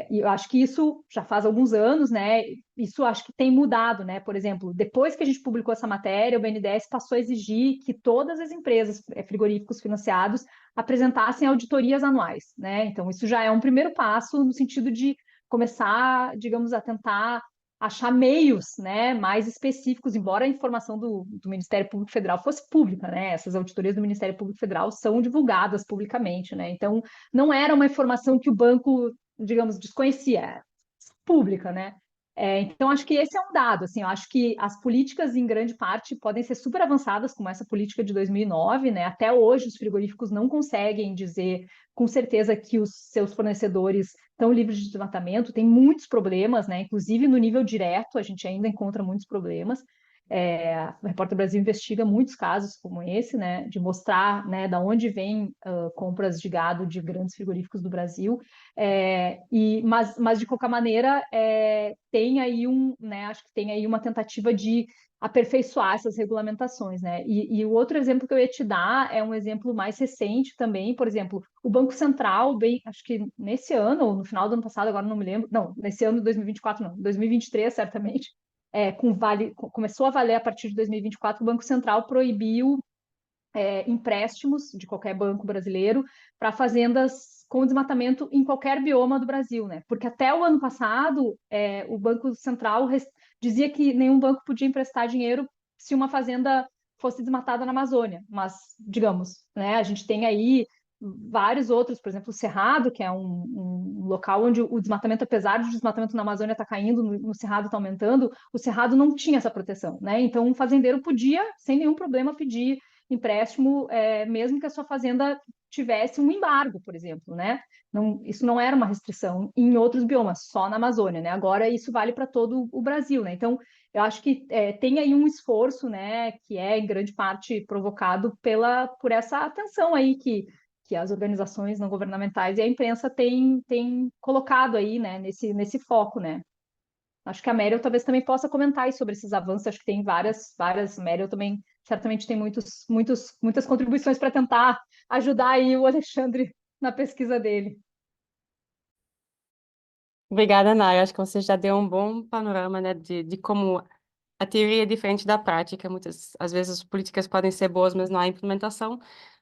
eu acho que isso já faz alguns anos, né? Isso acho que tem mudado, né? Por exemplo, depois que a gente publicou essa matéria, o BNDES passou a exigir que todas as empresas frigoríficos financiados apresentassem auditorias anuais, né? Então, isso já é um primeiro passo no sentido de começar, digamos, a tentar achar meios, né, mais específicos, embora a informação do Ministério Público Federal fosse pública, né? Essas auditorias do Ministério Público Federal são divulgadas publicamente, né? Então, não era uma informação que o banco, digamos, desconhecia, pública, né? Então, acho que esse é um dado, assim, eu acho que as políticas, em grande parte, podem ser super avançadas, como essa política de 2009, né? Até hoje, os frigoríficos não conseguem dizer com certeza que os seus fornecedores estão livres de desmatamento, tem muitos problemas, né? Inclusive, no nível direto, a gente ainda encontra muitos problemas. A Repórter Brasil investiga muitos casos como esse, né, de mostrar, né, da onde vêm compras de gado de grandes frigoríficos do Brasil, mas de qualquer maneira tem aí né, acho que tem aí uma tentativa de aperfeiçoar essas regulamentações, né? E o outro exemplo que eu ia te dar é um exemplo mais recente também, por exemplo, o Banco Central, acho que nesse ano, ou no final do ano passado, agora não me lembro, não, nesse ano de 2024 não, 2023 certamente, começou a valer a partir de 2024, o Banco Central proibiu empréstimos de qualquer banco brasileiro para fazendas com desmatamento em qualquer bioma do Brasil, né? Porque até o ano passado, o Banco Central dizia que nenhum banco podia emprestar dinheiro se uma fazenda fosse desmatada na Amazônia. Mas, digamos, né, a gente tem aí vários outros, por exemplo, o Cerrado, que é um local onde o desmatamento, apesar de o desmatamento na Amazônia estar caindo, no Cerrado está aumentando, o Cerrado não tinha essa proteção, né? Então, um fazendeiro podia, sem nenhum problema, pedir empréstimo, mesmo que a sua fazenda tivesse um embargo, por exemplo, né? Não, isso não era uma restrição em outros biomas, só na Amazônia, né? Agora isso vale para todo o Brasil, né? Então, eu acho que tem aí um esforço, né, que é em grande parte provocado por essa atenção aí que as organizações não governamentais e a imprensa têm colocado aí, né, nesse foco, né? Acho que a Meryl talvez também possa comentar aí sobre esses avanços, acho que tem várias, Meryl também certamente tem muitas contribuições para tentar ajudar aí o Alexandre na pesquisa dele. Obrigada, Nara. Acho que você já deu um bom panorama, né, de como a teoria é diferente da prática. Muitas, às vezes, as políticas podem ser boas, mas não há implementação.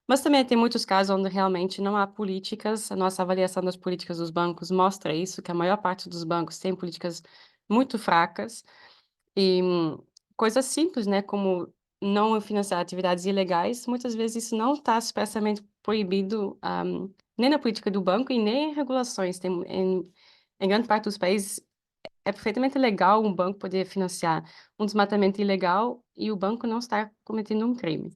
Mas também tem muitos casos onde realmente não há políticas. A nossa avaliação das políticas dos bancos mostra isso, que a maior parte dos bancos tem políticas muito fracas. E coisas simples, né, como não financiar atividades ilegais, muitas vezes isso não está expressamente proibido, nem na política do banco e nem em regulações. Em grande parte dos países, é perfeitamente legal um banco poder financiar um desmatamento ilegal e o banco não estar cometendo um crime.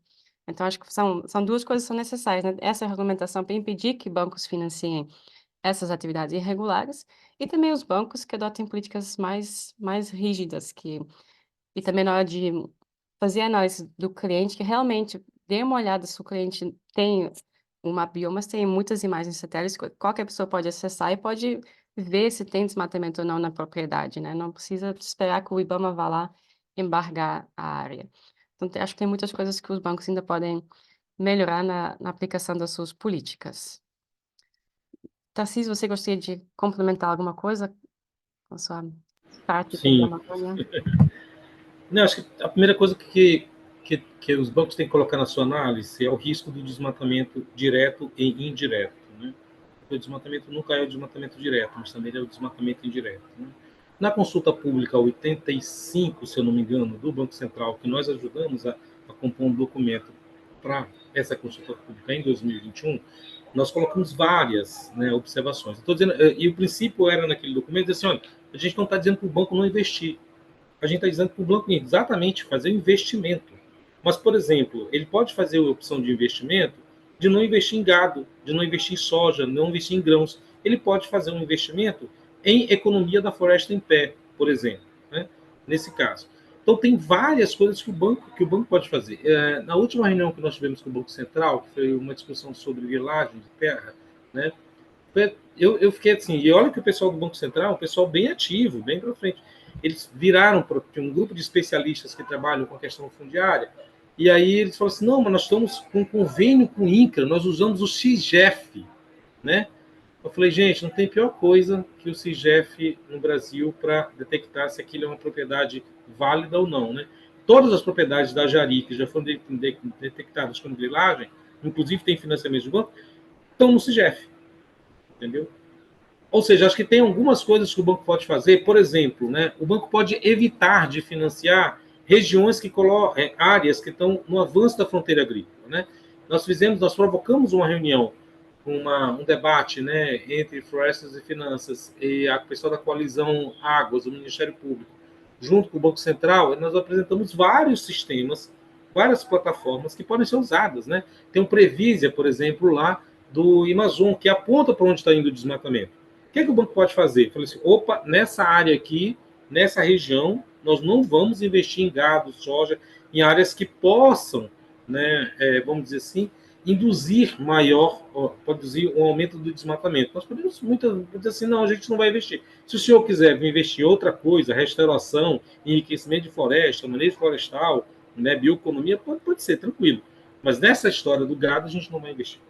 Então, acho que são duas coisas que são necessárias, né? Essa regulamentação para impedir que bancos financiem essas atividades irregulares e também os bancos que adotem políticas mais rígidas, e também na hora de fazer a análise do cliente, que realmente dê uma olhada se o cliente tem o mapa biomas, tem muitas imagens satélites, qualquer pessoa pode acessar e pode ver se tem desmatamento ou não na propriedade, né? Não precisa esperar que o IBAMA vá lá embargar a área. Então, acho que tem muitas coisas que os bancos ainda podem melhorar na aplicação das suas políticas. Tarcísio, você gostaria de complementar alguma coisa com a sua prática de Sim. Amazônia? Não, acho que a primeira coisa que os bancos têm que colocar na sua análise é o risco do desmatamento direto e indireto, né? O desmatamento nunca é o desmatamento direto, mas também é o desmatamento indireto, né? Na consulta pública 85, se eu não me engano, do Banco Central, que nós ajudamos a compor um documento para essa consulta pública em 2021, nós colocamos várias, né, observações. Estou dizendo, e o princípio era naquele documento assim, olha, a gente não está dizendo para o banco não investir, a gente está dizendo para o banco exatamente fazer investimento. Mas, por exemplo, ele pode fazer a opção de investimento de não investir em gado, de não investir em soja, não investir em grãos. Ele pode fazer um investimento em economia da floresta em pé, por exemplo, né? Nesse caso. Então, tem várias coisas que o banco pode fazer. Na última reunião que nós tivemos com o Banco Central, que foi uma discussão sobre vilagem de terra, né? Eu fiquei assim, e olha que o pessoal do Banco Central é um pessoal bem ativo, bem para frente. Eles viraram para um grupo de especialistas que trabalham com a questão fundiária, e aí eles falaram assim, não, mas nós estamos com um convênio com o INCRA, nós usamos o CIGEF, né? Eu falei, gente, não tem pior coisa que o CIGEF no Brasil para detectar se aquilo é uma propriedade válida ou não, né? Todas as propriedades da Jari que já foram detectadas como grilagem, inclusive tem financiamento de banco, estão no CIGEF, entendeu? Ou seja, acho que tem algumas coisas que o banco pode fazer. Por exemplo, né, o banco pode evitar de financiar regiões que colocam áreas que estão no avanço da fronteira agrícola, né? Nós provocamos uma reunião, um debate, né, entre florestas e finanças e a pessoa da coalizão Águas, do Ministério Público, junto com o Banco Central, e nós apresentamos vários sistemas, várias plataformas que podem ser usadas, né? Tem um Previsia, por exemplo, lá do Amazon, que aponta para onde está indo o desmatamento. O que o banco pode fazer? Falei assim, opa, nessa área aqui, nessa região, nós não vamos investir em gado, soja, em áreas que possam, né, vamos dizer assim, produzir um aumento do desmatamento. Nós podemos dizer assim, não, a gente não vai investir. Se o senhor quiser investir em outra coisa, restauração, enriquecimento de floresta, manejo florestal, né, bioeconomia, pode ser, tranquilo. Mas nessa história do gado, a gente não vai investir.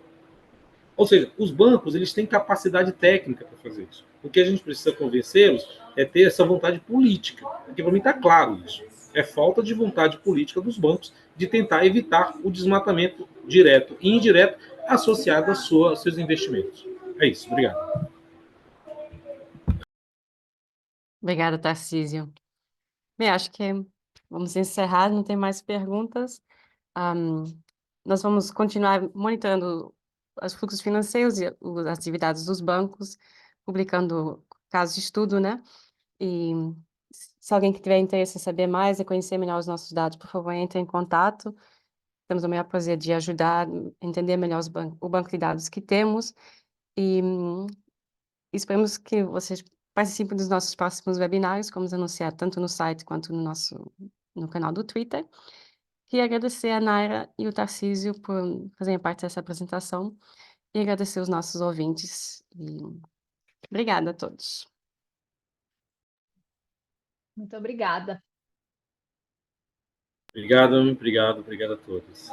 Ou seja, os bancos eles têm capacidade técnica para fazer isso. O que a gente precisa convencê-los é ter essa vontade política. Porque para mim está claro isso. É falta de vontade política dos bancos de tentar evitar o desmatamento direto e indireto associado aos seus investimentos. É isso. Obrigado. Obrigada, Tarcísio. Bem, acho que vamos encerrar, não tem mais perguntas. Nós vamos continuar monitorando os fluxos financeiros e as atividades dos bancos, publicando casos de estudo, né? E se alguém que tiver interesse em saber mais e conhecer melhor os nossos dados, por favor, entre em contato. Temos o maior prazer de ajudar, entender melhor o banco de dados que temos e esperamos que vocês participem dos nossos próximos webinários, como anunciar tanto no site quanto no canal do Twitter. Queria agradecer a Naira e o Tarcísio por fazerem parte dessa apresentação e agradecer os nossos ouvintes. E obrigada a todos. Muito obrigada. Obrigado a todos.